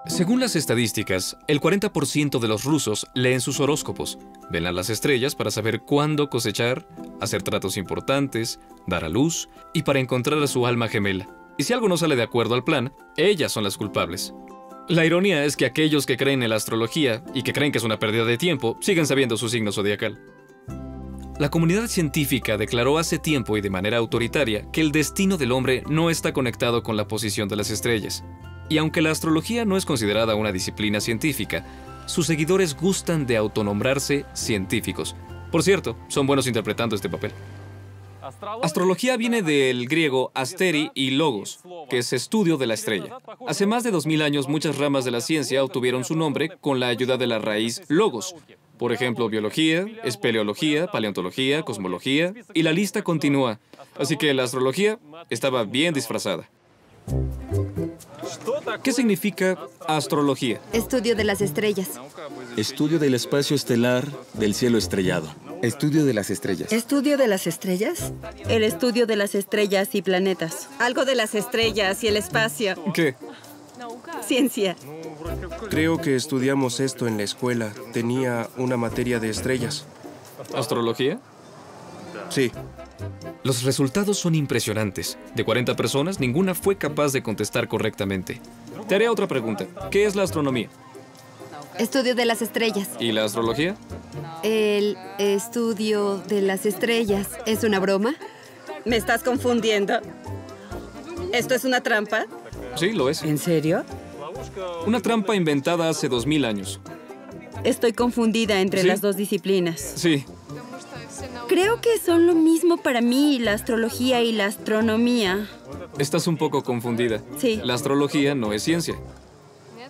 Según las estadísticas, el 40% de los rusos leen sus horóscopos, ven a las estrellas para saber cuándo cosechar, hacer tratos importantes, dar a luz y para encontrar a su alma gemela. Y si algo no sale de acuerdo al plan, ellas son las culpables. La ironía es que aquellos que creen en la astrología y que creen que es una pérdida de tiempo, siguen sabiendo su signo zodiacal. La comunidad científica declaró hace tiempo y de manera autoritaria que el destino del hombre no está conectado con la posición de las estrellas. Y aunque la astrología no es considerada una disciplina científica, sus seguidores gustan de autonombrarse científicos. Por cierto, son buenos interpretando este papel. Astrología viene del griego asteri y logos, que es estudio de la estrella. Hace más de 2000 años, muchas ramas de la ciencia obtuvieron su nombre con la ayuda de la raíz logos. Por ejemplo, biología, espeleología, paleontología, cosmología, y la lista continúa. Así que la astrología estaba bien disfrazada. ¿Qué significa astrología? Estudio de las estrellas. Estudio del espacio estelar, del cielo estrellado. Estudio de las estrellas. ¿Estudio de las estrellas? El estudio de las estrellas y planetas. Algo de las estrellas y el espacio. ¿Qué? Ciencia. Creo que estudiamos esto en la escuela. Tenía una materia de estrellas. ¿Astrología? Sí. Los resultados son impresionantes. De 40 personas, ninguna fue capaz de contestar correctamente. Te haré otra pregunta. ¿Qué es la astronomía? Estudio de las estrellas. ¿Y la astrología? El estudio de las estrellas. ¿Es una broma? ¿Me estás confundiendo? ¿Esto es una trampa? Sí, lo es. ¿En serio? Una trampa inventada hace 2000 años. Estoy confundida entre ¿Sí? las dos disciplinas. Sí. Creo que son lo mismo para mí, la astrología y la astronomía. Estás un poco confundida. Sí. La astrología no es ciencia.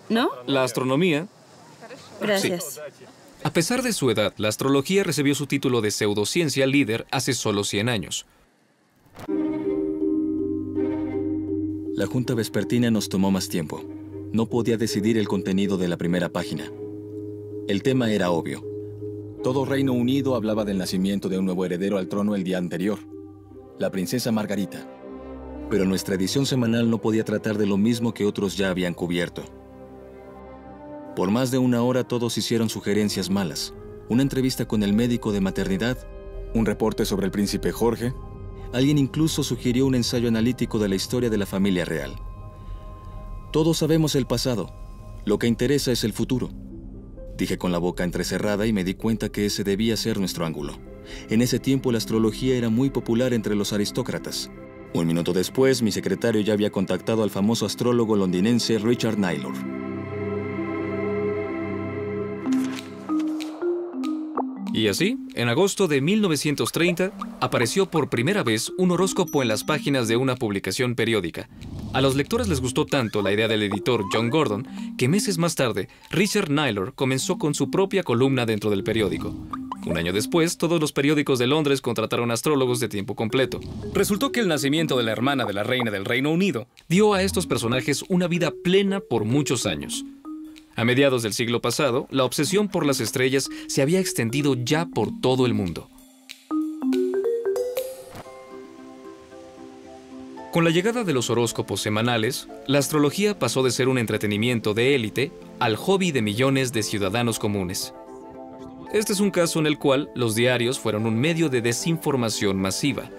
¿No? La astronomía... Gracias. A pesar de su edad, la astrología recibió su título de pseudociencia líder hace solo 100 años. La junta vespertina nos tomó más tiempo. No podía decidir el contenido de la primera página. El tema era obvio. Todo Reino Unido hablaba del nacimiento de un nuevo heredero al trono el día anterior, la princesa Margarita. Pero nuestra edición semanal no podía tratar de lo mismo que otros ya habían cubierto. Por más de una hora todos hicieron sugerencias malas. Una entrevista con el médico de maternidad, un reporte sobre el príncipe Jorge. Alguien incluso sugirió un ensayo analítico de la historia de la familia real. Todos sabemos el pasado. Lo que interesa es el futuro. Dije con la boca entrecerrada y me di cuenta que ese debía ser nuestro ángulo. En ese tiempo la astrología era muy popular entre los aristócratas. Un minuto después, mi secretario ya había contactado al famoso astrólogo londinense Richard Naylor. Y así, en agosto de 1930, apareció por primera vez un horóscopo en las páginas de una publicación periódica. A los lectores les gustó tanto la idea del editor John Gordon que meses más tarde, Richard Naylor comenzó con su propia columna dentro del periódico. Un año después, todos los periódicos de Londres contrataron astrólogos de tiempo completo. Resultó que el nacimiento de la hermana de la reina del Reino Unido dio a estos personajes una vida plena por muchos años. A mediados del siglo pasado, la obsesión por las estrellas se había extendido ya por todo el mundo. Con la llegada de los horóscopos semanales, la astrología pasó de ser un entretenimiento de élite al hobby de millones de ciudadanos comunes. Este es un caso en el cual los diarios fueron un medio de desinformación masiva.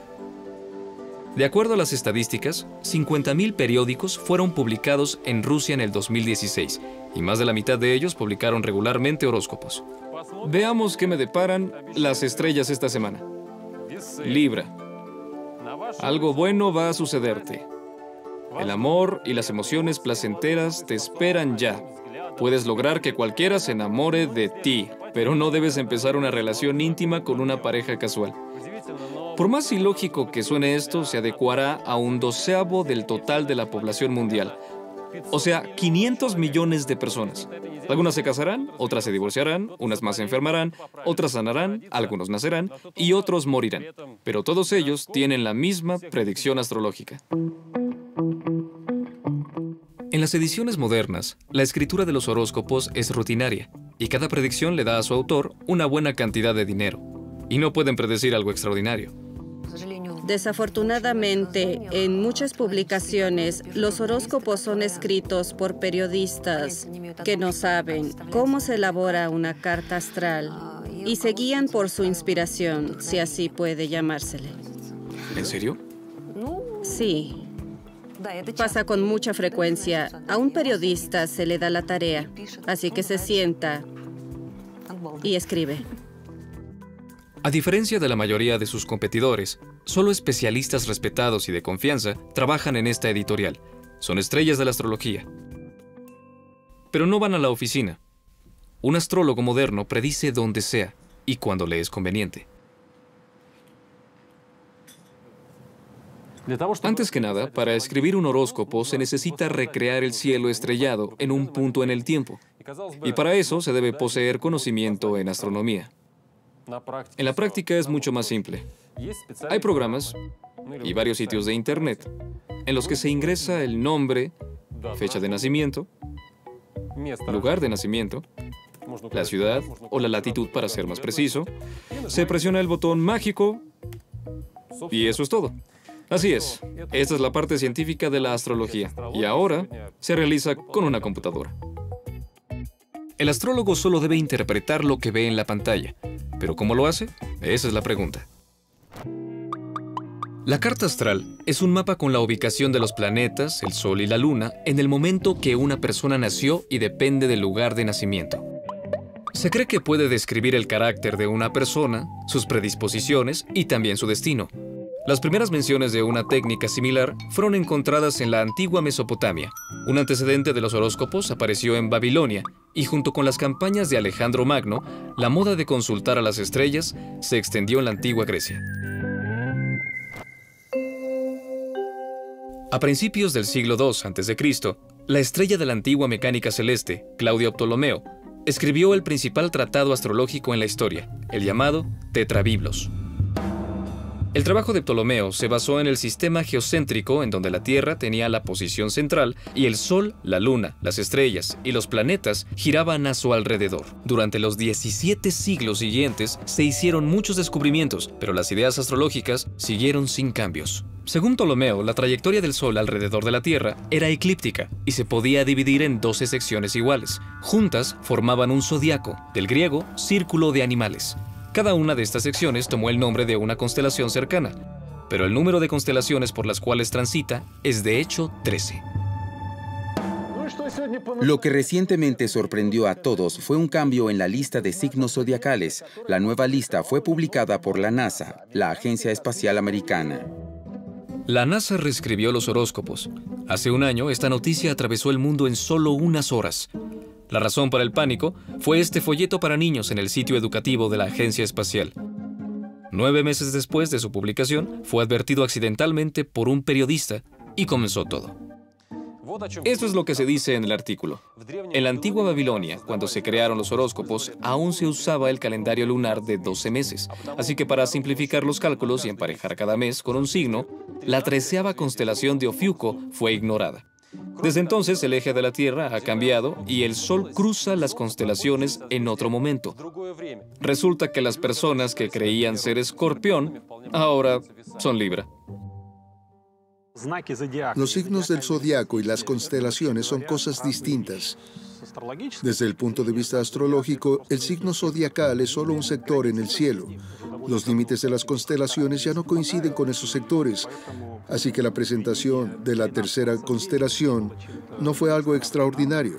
De acuerdo a las estadísticas, 50.000 periódicos fueron publicados en Rusia en el 2016 y más de la mitad de ellos publicaron regularmente horóscopos. Veamos qué me deparan las estrellas esta semana. Libra. Algo bueno va a sucederte. El amor y las emociones placenteras te esperan ya. Puedes lograr que cualquiera se enamore de ti, pero no debes empezar una relación íntima con una pareja casual. Por más ilógico que suene esto, se adecuará a un 1/12 del total de la población mundial. O sea, 500 millones de personas. Algunas se casarán, otras se divorciarán, unas más se enfermarán, otras sanarán, algunos nacerán y otros morirán. Pero todos ellos tienen la misma predicción astrológica. En las ediciones modernas, la escritura de los horóscopos es rutinaria y cada predicción le da a su autor una buena cantidad de dinero. Y no pueden predecir algo extraordinario. Desafortunadamente, en muchas publicaciones, los horóscopos son escritos por periodistas que no saben cómo se elabora una carta astral y se guían por su inspiración, si así puede llamársele. ¿En serio? Sí. Pasa con mucha frecuencia. A un periodista se le da la tarea, así que se sienta y escribe. A diferencia de la mayoría de sus competidores, solo especialistas respetados y de confianza trabajan en esta editorial. Son estrellas de la astrología. Pero no van a la oficina. Un astrólogo moderno predice donde sea y cuando le es conveniente. Antes que nada, para escribir un horóscopo se necesita recrear el cielo estrellado en un punto en el tiempo. Y para eso se debe poseer conocimiento en astronomía. En la práctica es mucho más simple. Hay programas y varios sitios de internet en los que se ingresa el nombre, fecha de nacimiento, lugar de nacimiento, la ciudad o la latitud para ser más preciso. Se presiona el botón mágico y eso es todo. Así es, esta es la parte científica de la astrología y ahora se realiza con una computadora. El astrólogo solo debe interpretar lo que ve en la pantalla, pero ¿cómo lo hace? Esa es la pregunta. La carta astral es un mapa con la ubicación de los planetas, el Sol y la Luna en el momento que una persona nació y depende del lugar de nacimiento. Se cree que puede describir el carácter de una persona, sus predisposiciones y también su destino. Las primeras menciones de una técnica similar fueron encontradas en la antigua Mesopotamia. Un antecedente de los horóscopos apareció en Babilonia y junto con las campañas de Alejandro Magno, la moda de consultar a las estrellas se extendió en la antigua Grecia. A principios del siglo II a.C., la estrella de la antigua mecánica celeste, Claudio Ptolomeo, escribió el principal tratado astrológico en la historia, el llamado Tetrabiblos. El trabajo de Ptolomeo se basó en el sistema geocéntrico en donde la Tierra tenía la posición central y el Sol, la Luna, las estrellas y los planetas giraban a su alrededor. Durante los 17 siglos siguientes se hicieron muchos descubrimientos, pero las ideas astrológicas siguieron sin cambios. Según Ptolomeo, la trayectoria del Sol alrededor de la Tierra era eclíptica y se podía dividir en 12 secciones iguales. Juntas formaban un zodiaco, del griego círculo de animales. Cada una de estas secciones tomó el nombre de una constelación cercana, pero el número de constelaciones por las cuales transita es de hecho 13. Lo que recientemente sorprendió a todos fue un cambio en la lista de signos zodiacales. La nueva lista fue publicada por la NASA, la Agencia Espacial Americana. La NASA reescribió los horóscopos. Hace un año, esta noticia atravesó el mundo en solo unas horas. La razón para el pánico fue este folleto para niños en el sitio educativo de la Agencia Espacial. 9 meses después de su publicación, fue advertido accidentalmente por un periodista y comenzó todo. Esto es lo que se dice en el artículo. En la antigua Babilonia, cuando se crearon los horóscopos, aún se usaba el calendario lunar de 12 meses. Así que para simplificar los cálculos y emparejar cada mes con un signo, la 13ª constelación de Ofiuco fue ignorada. Desde entonces el eje de la Tierra ha cambiado y el Sol cruza las constelaciones en otro momento. Resulta que las personas que creían ser Escorpión ahora son Libra. Los signos del zodiaco y las constelaciones son cosas distintas. Desde el punto de vista astrológico, el signo zodiacal es solo un sector en el cielo. Los límites de las constelaciones ya no coinciden con esos sectores, así que la presentación de la tercera constelación no fue algo extraordinario.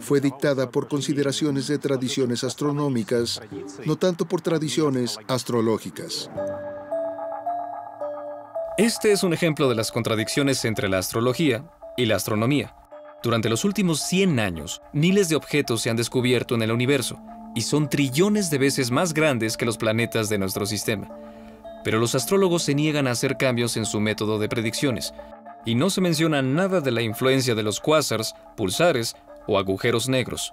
Fue dictada por consideraciones de tradiciones astronómicas, no tanto por tradiciones astrológicas. Este es un ejemplo de las contradicciones entre la astrología y la astronomía. Durante los últimos 100 años, miles de objetos se han descubierto en el universo y son trillones de veces más grandes que los planetas de nuestro sistema. Pero los astrólogos se niegan a hacer cambios en su método de predicciones y no se menciona nada de la influencia de los cuásars, pulsares o agujeros negros.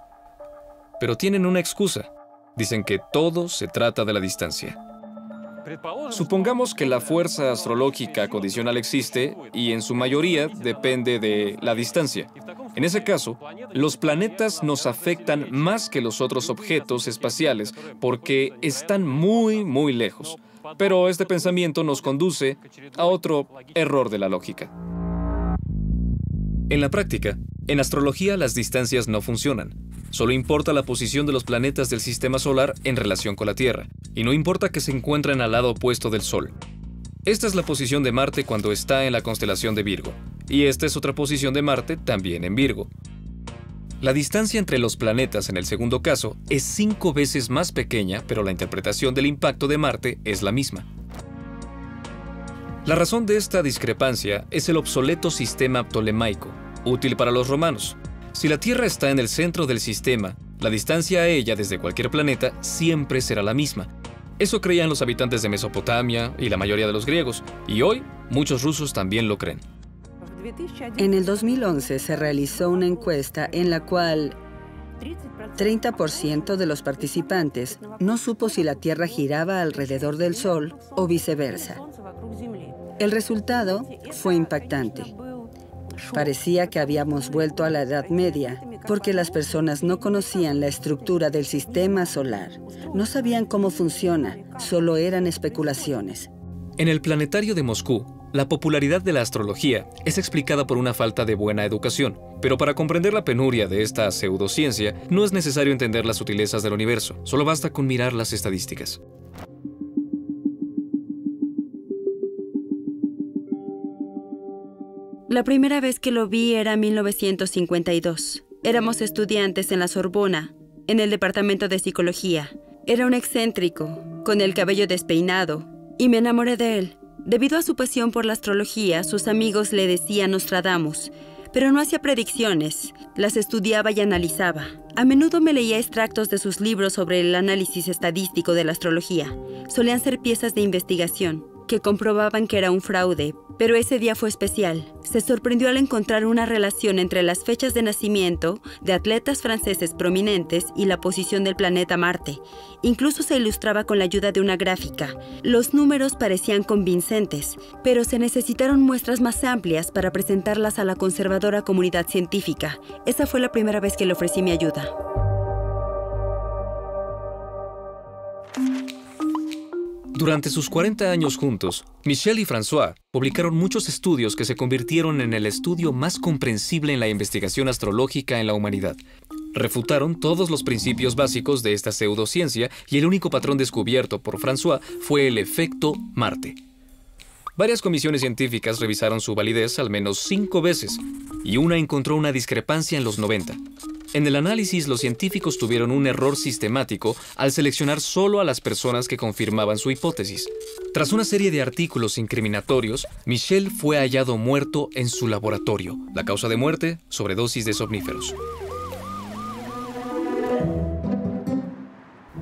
Pero tienen una excusa. Dicen que todo se trata de la distancia. Supongamos que la fuerza astrológica condicional existe y en su mayoría depende de la distancia. En ese caso, los planetas nos afectan más que los otros objetos espaciales porque están muy, muy lejos. Pero este pensamiento nos conduce a otro error de la lógica. En la práctica, en astrología las distancias no funcionan. Solo importa la posición de los planetas del sistema solar en relación con la Tierra, y no importa que se encuentren al lado opuesto del Sol. Esta es la posición de Marte cuando está en la constelación de Virgo, y esta es otra posición de Marte también en Virgo. La distancia entre los planetas en el segundo caso es 5 veces más pequeña, pero la interpretación del impacto de Marte es la misma. La razón de esta discrepancia es el obsoleto sistema ptolemaico, útil para los romanos. Si la Tierra está en el centro del sistema, la distancia a ella desde cualquier planeta siempre será la misma. Eso creían los habitantes de Mesopotamia y la mayoría de los griegos, y hoy muchos rusos también lo creen. En el 2011 se realizó una encuesta en la cual 30% de los participantes no supo si la Tierra giraba alrededor del Sol o viceversa. El resultado fue impactante. Parecía que habíamos vuelto a la Edad Media, porque las personas no conocían la estructura del sistema solar. No sabían cómo funciona, solo eran especulaciones. En el planetario de Moscú, la popularidad de la astrología es explicada por una falta de buena educación, pero para comprender la penuria de esta pseudociencia no es necesario entender las sutilezas del universo, solo basta con mirar las estadísticas. La primera vez que lo vi era en 1952. Éramos estudiantes en la Sorbona, en el departamento de psicología. Era un excéntrico, con el cabello despeinado, y me enamoré de él. Debido a su pasión por la astrología, sus amigos le decían Nostradamus, pero no hacía predicciones, las estudiaba y analizaba. A menudo me leía extractos de sus libros sobre el análisis estadístico de la astrología. Solían ser piezas de investigación que comprobaban que era un fraude, pero ese día fue especial. Se sorprendió al encontrar una relación entre las fechas de nacimiento de atletas franceses prominentes y la posición del planeta Marte. Incluso se ilustraba con la ayuda de una gráfica. Los números parecían convincentes, pero se necesitaron muestras más amplias para presentarlas a la conservadora comunidad científica. Esa fue la primera vez que le ofrecí mi ayuda. Durante sus 40 años juntos, Michel y François publicaron muchos estudios que se convirtieron en el estudio más comprensible en la investigación astrológica en la humanidad. Refutaron todos los principios básicos de esta pseudociencia y el único patrón descubierto por François fue el efecto Marte. Varias comisiones científicas revisaron su validez al menos 5 veces y una encontró una discrepancia en los 90. En el análisis, los científicos tuvieron un error sistemático al seleccionar solo a las personas que confirmaban su hipótesis. Tras una serie de artículos incriminatorios, Michel fue hallado muerto en su laboratorio. La causa de muerte, sobredosis de somníferos.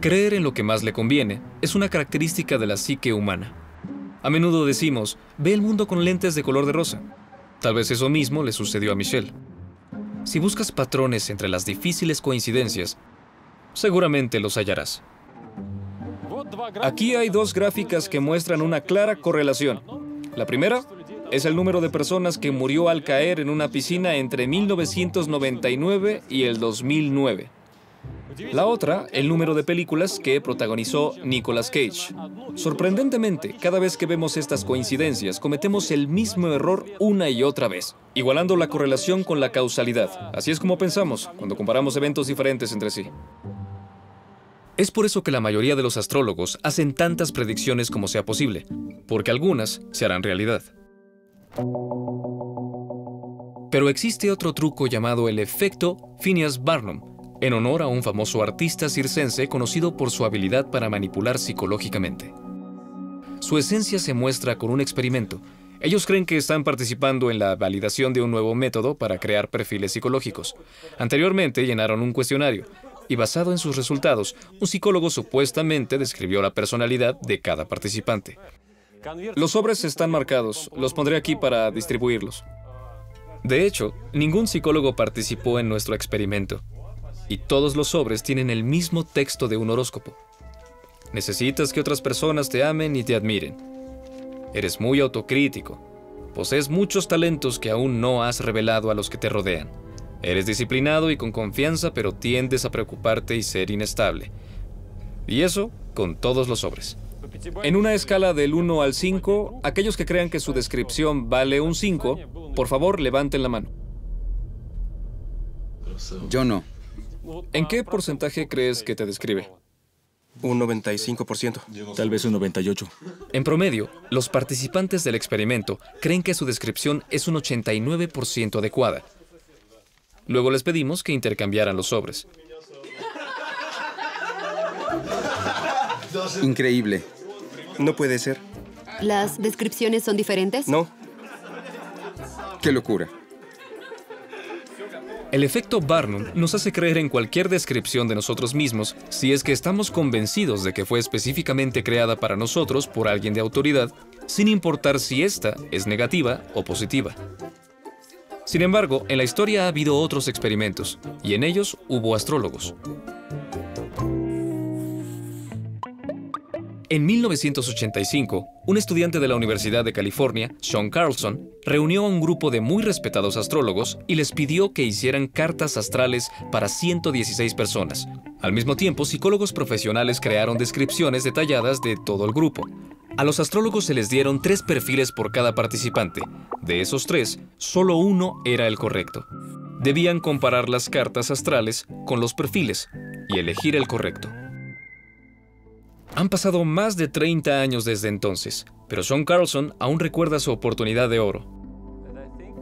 Creer en lo que más le conviene es una característica de la psique humana. A menudo decimos, ve el mundo con lentes de color de rosa. Tal vez eso mismo le sucedió a Michel. Si buscas patrones entre las difíciles coincidencias, seguramente los hallarás. Aquí hay 2 gráficas que muestran una clara correlación. La primera es el número de personas que murió al caer en una piscina entre 1999 y el 2009. La otra, el número de películas que protagonizó Nicolas Cage. Sorprendentemente, cada vez que vemos estas coincidencias, cometemos el mismo error una y otra vez, igualando la correlación con la causalidad. Así es como pensamos cuando comparamos eventos diferentes entre sí. Es por eso que la mayoría de los astrólogos hacen tantas predicciones como sea posible, porque algunas se harán realidad. Pero existe otro truco llamado el efecto Phineas Barnum, en honor a un famoso artista circense conocido por su habilidad para manipular psicológicamente. Su esencia se muestra con un experimento. Ellos creen que están participando en la validación de un nuevo método para crear perfiles psicológicos. Anteriormente llenaron un cuestionario, y basado en sus resultados, un psicólogo supuestamente describió la personalidad de cada participante. Los sobres están marcados, los pondré aquí para distribuirlos. De hecho, ningún psicólogo participó en nuestro experimento. Y todos los sobres tienen el mismo texto de un horóscopo. Necesitas que otras personas te amen y te admiren. Eres muy autocrítico. Posees muchos talentos que aún no has revelado a los que te rodean. Eres disciplinado y con confianza, pero tiendes a preocuparte y ser inestable. Y eso con todos los sobres. En una escala del 1 al 5, aquellos que crean que su descripción vale un 5, por favor, levanten la mano. Yo no. ¿En qué porcentaje crees que te describe? Un 95%. Tal vez un 98. En promedio, los participantes del experimento creen que su descripción es un 89% adecuada. Luego les pedimos que intercambiaran los sobres. Increíble. No puede ser. ¿Las descripciones son diferentes? No. ¡Qué locura! El efecto Barnum nos hace creer en cualquier descripción de nosotros mismos si es que estamos convencidos de que fue específicamente creada para nosotros por alguien de autoridad, sin importar si esta es negativa o positiva. Sin embargo, en la historia ha habido otros experimentos, y en ellos hubo astrólogos. En 1985, un estudiante de la Universidad de California, Sean Carlson, reunió a un grupo de muy respetados astrólogos y les pidió que hicieran cartas astrales para 116 personas. Al mismo tiempo, psicólogos profesionales crearon descripciones detalladas de todo el grupo. A los astrólogos se les dieron 3 perfiles por cada participante. De esos 3, solo uno era el correcto. Debían comparar las cartas astrales con los perfiles y elegir el correcto. Han pasado más de 30 años desde entonces, pero Sean Carlson aún recuerda su oportunidad de oro.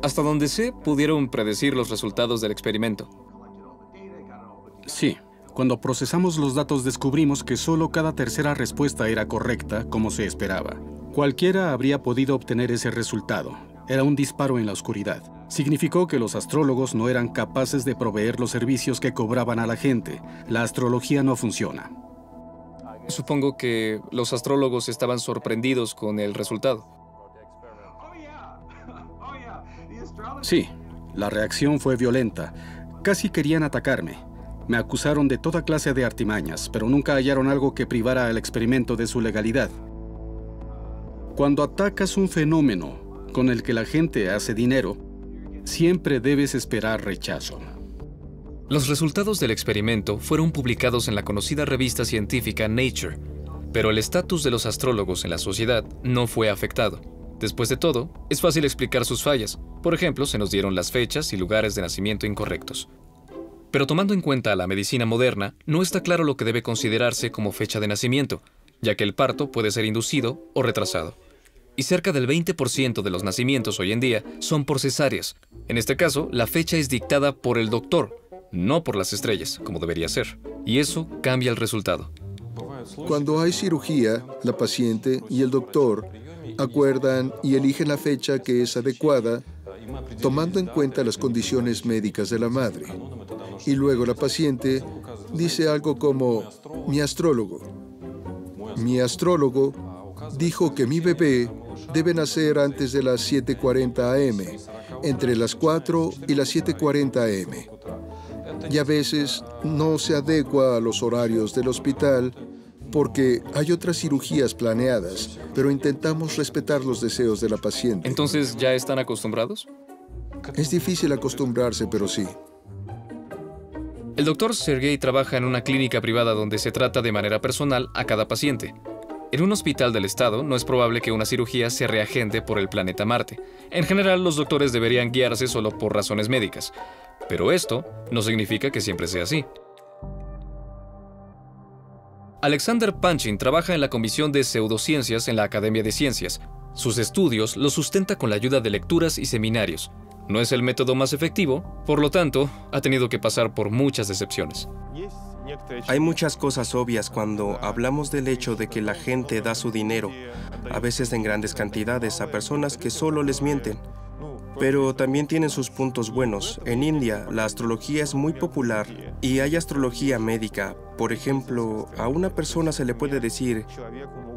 Hasta donde sé, pudieron predecir los resultados del experimento. Sí. Cuando procesamos los datos descubrimos que solo cada tercera respuesta era correcta, como se esperaba. Cualquiera habría podido obtener ese resultado. Era un disparo en la oscuridad. Significó que los astrólogos no eran capaces de proveer los servicios que cobraban a la gente. La astrología no funciona. Supongo que los astrólogos estaban sorprendidos con el resultado. Sí, la reacción fue violenta. Casi querían atacarme. Me acusaron de toda clase de artimañas, pero nunca hallaron algo que privara al experimento de su legalidad. Cuando atacas un fenómeno con el que la gente hace dinero, siempre debes esperar rechazo. Los resultados del experimento fueron publicados en la conocida revista científica Nature, pero el estatus de los astrólogos en la sociedad no fue afectado. Después de todo, es fácil explicar sus fallas. Por ejemplo, se nos dieron las fechas y lugares de nacimiento incorrectos. Pero tomando en cuenta la medicina moderna, no está claro lo que debe considerarse como fecha de nacimiento, ya que el parto puede ser inducido o retrasado. Y cerca del 20% de los nacimientos hoy en día son por cesáreas. En este caso, la fecha es dictada por el doctor, no por las estrellas, como debería ser. Y eso cambia el resultado. Cuando hay cirugía, la paciente y el doctor acuerdan y eligen la fecha que es adecuada, tomando en cuenta las condiciones médicas de la madre. Y luego la paciente dice algo como, mi astrólogo dijo que mi bebé debe nacer antes de las 7:40 am, entre las 4 y las 7:40 am. Y a veces no se adecua a los horarios del hospital porque hay otras cirugías planeadas, pero intentamos respetar los deseos de la paciente. ¿Entonces ya están acostumbrados? Es difícil acostumbrarse, pero sí. El doctor Sergey trabaja en una clínica privada donde se trata de manera personal a cada paciente. En un hospital del estado no es probable que una cirugía se reagende por el planeta Marte. En general, los doctores deberían guiarse solo por razones médicas. Pero esto no significa que siempre sea así. Alexander Panchin trabaja en la Comisión de Pseudociencias en la Academia de Ciencias. Sus estudios los sustenta con la ayuda de lecturas y seminarios. No es el método más efectivo, por lo tanto, ha tenido que pasar por muchas decepciones. Hay muchas cosas obvias cuando hablamos del hecho de que la gente da su dinero, a veces en grandes cantidades, a personas que solo les mienten. Pero también tienen sus puntos buenos. En India, la astrología es muy popular y hay astrología médica. Por ejemplo, a una persona se le puede decir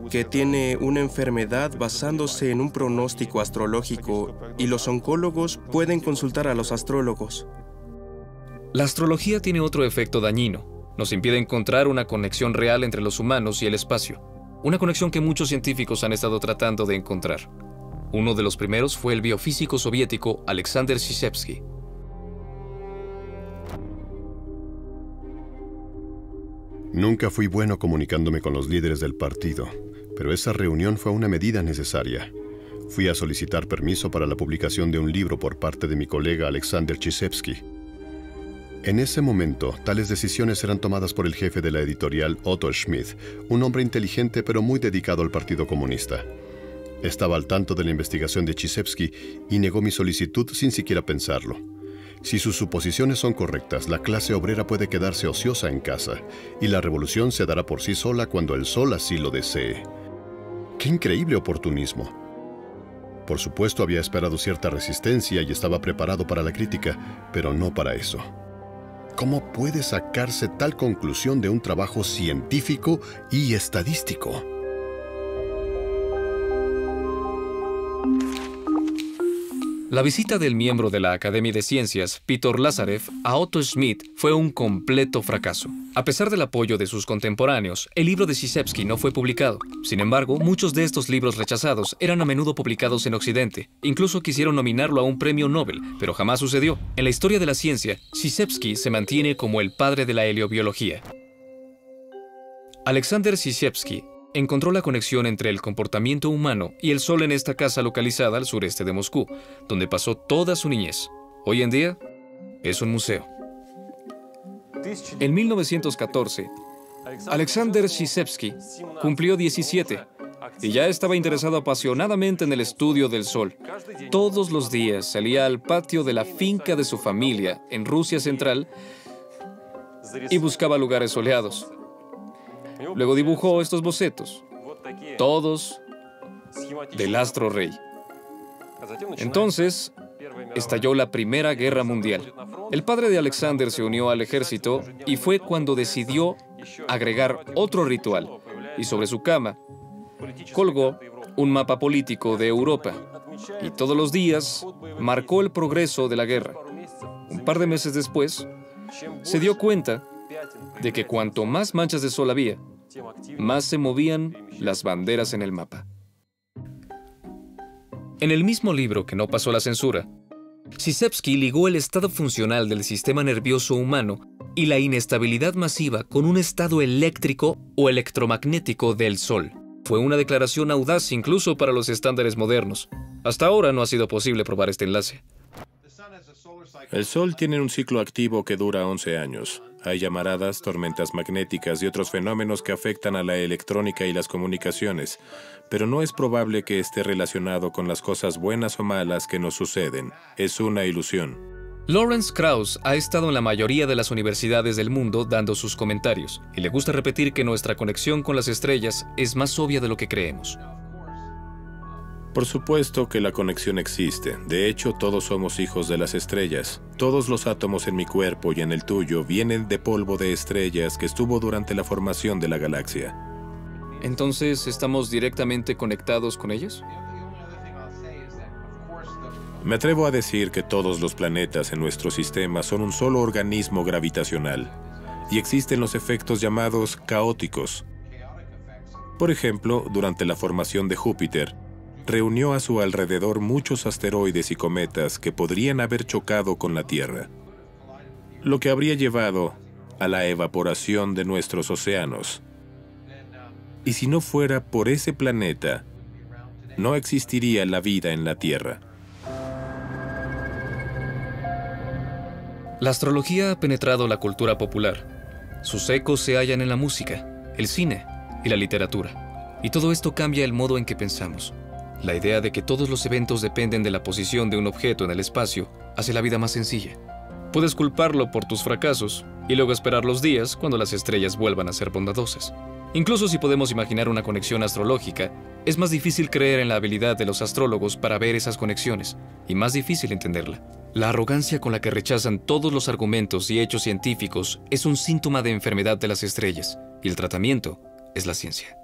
que tiene una enfermedad basándose en un pronóstico astrológico y los oncólogos pueden consultar a los astrólogos. La astrología tiene otro efecto dañino. Nos impide encontrar una conexión real entre los humanos y el espacio. Una conexión que muchos científicos han estado tratando de encontrar. Uno de los primeros fue el biofísico soviético Alexander Shishevsky. Nunca fui bueno comunicándome con los líderes del partido. pero esa reunión fue una medida necesaria. Fui a solicitar permiso para la publicación de un libro por parte de mi colega Alexander Chizhevsky. En ese momento, tales decisiones eran tomadas por el jefe de la editorial, Otto Schmidt, un hombre inteligente pero muy dedicado al Partido Comunista. Estaba al tanto de la investigación de Chizhevsky y negó mi solicitud sin siquiera pensarlo. Si sus suposiciones son correctas, la clase obrera puede quedarse ociosa en casa y la revolución se dará por sí sola cuando el sol así lo desee. ¡Qué increíble oportunismo! Por supuesto, había esperado cierta resistencia y estaba preparado para la crítica, pero no para eso. ¿Cómo puede sacarse tal conclusión de un trabajo científico y estadístico? La visita del miembro de la Academia de Ciencias, Peter Lazarev, a Otto Schmidt fue un completo fracaso. A pesar del apoyo de sus contemporáneos, el libro de Chizhevsky no fue publicado. Sin embargo, muchos de estos libros rechazados eran a menudo publicados en Occidente. Incluso quisieron nominarlo a un premio Nobel, pero jamás sucedió. En la historia de la ciencia, Chizhevsky se mantiene como el padre de la heliobiología. Alexander Chizhevsky encontró la conexión entre el comportamiento humano y el sol en esta casa localizada al sureste de Moscú, donde pasó toda su niñez. Hoy en día, es un museo. En 1914, Alexander Chizhevsky cumplió 17 y ya estaba interesado apasionadamente en el estudio del sol. Todos los días salía al patio de la finca de su familia en Rusia Central y buscaba lugares soleados. Luego dibujó estos bocetos, todos del astro rey. Entonces, estalló la Primera Guerra Mundial. El padre de Alexander se unió al ejército y fue cuando decidió agregar otro ritual. Y sobre su cama colgó un mapa político de Europa. Y todos los días marcó el progreso de la guerra. Un par de meses después, se dio cuenta de que cuanto más manchas de sol había, más se movían las banderas en el mapa. En el mismo libro que no pasó la censura, Chizhevsky ligó el estado funcional del sistema nervioso humano y la inestabilidad masiva con un estado eléctrico o electromagnético del Sol. Fue una declaración audaz incluso para los estándares modernos. Hasta ahora no ha sido posible probar este enlace. El Sol tiene un ciclo activo que dura 11 años. Hay llamaradas, tormentas magnéticas y otros fenómenos que afectan a la electrónica y las comunicaciones, pero no es probable que esté relacionado con las cosas buenas o malas que nos suceden. Es una ilusión. Lawrence Krauss ha estado en la mayoría de las universidades del mundo dando sus comentarios, y le gusta repetir que nuestra conexión con las estrellas es más obvia de lo que creemos. Por supuesto que la conexión existe. De hecho, todos somos hijos de las estrellas. Todos los átomos en mi cuerpo y en el tuyo vienen de polvo de estrellas que estuvo durante la formación de la galaxia. ¿Entonces estamos directamente conectados con ellos? Me atrevo a decir que todos los planetas en nuestro sistema son un solo organismo gravitacional, y existen los efectos llamados caóticos. Por ejemplo, durante la formación de Júpiter, reunió a su alrededor muchos asteroides y cometas que podrían haber chocado con la Tierra, lo que habría llevado a la evaporación de nuestros océanos. Y si no fuera por ese planeta, no existiría la vida en la Tierra. La astrología ha penetrado la cultura popular. Sus ecos se hallan en la música, el cine y la literatura. Y todo esto cambia el modo en que pensamos. La idea de que todos los eventos dependen de la posición de un objeto en el espacio hace la vida más sencilla. Puedes culparlo por tus fracasos y luego esperar los días cuando las estrellas vuelvan a ser bondadosas. Incluso si podemos imaginar una conexión astrológica, es más difícil creer en la habilidad de los astrólogos para ver esas conexiones y más difícil entenderla. La arrogancia con la que rechazan todos los argumentos y hechos científicos es un síntoma de enfermedad de las estrellas y el tratamiento es la ciencia.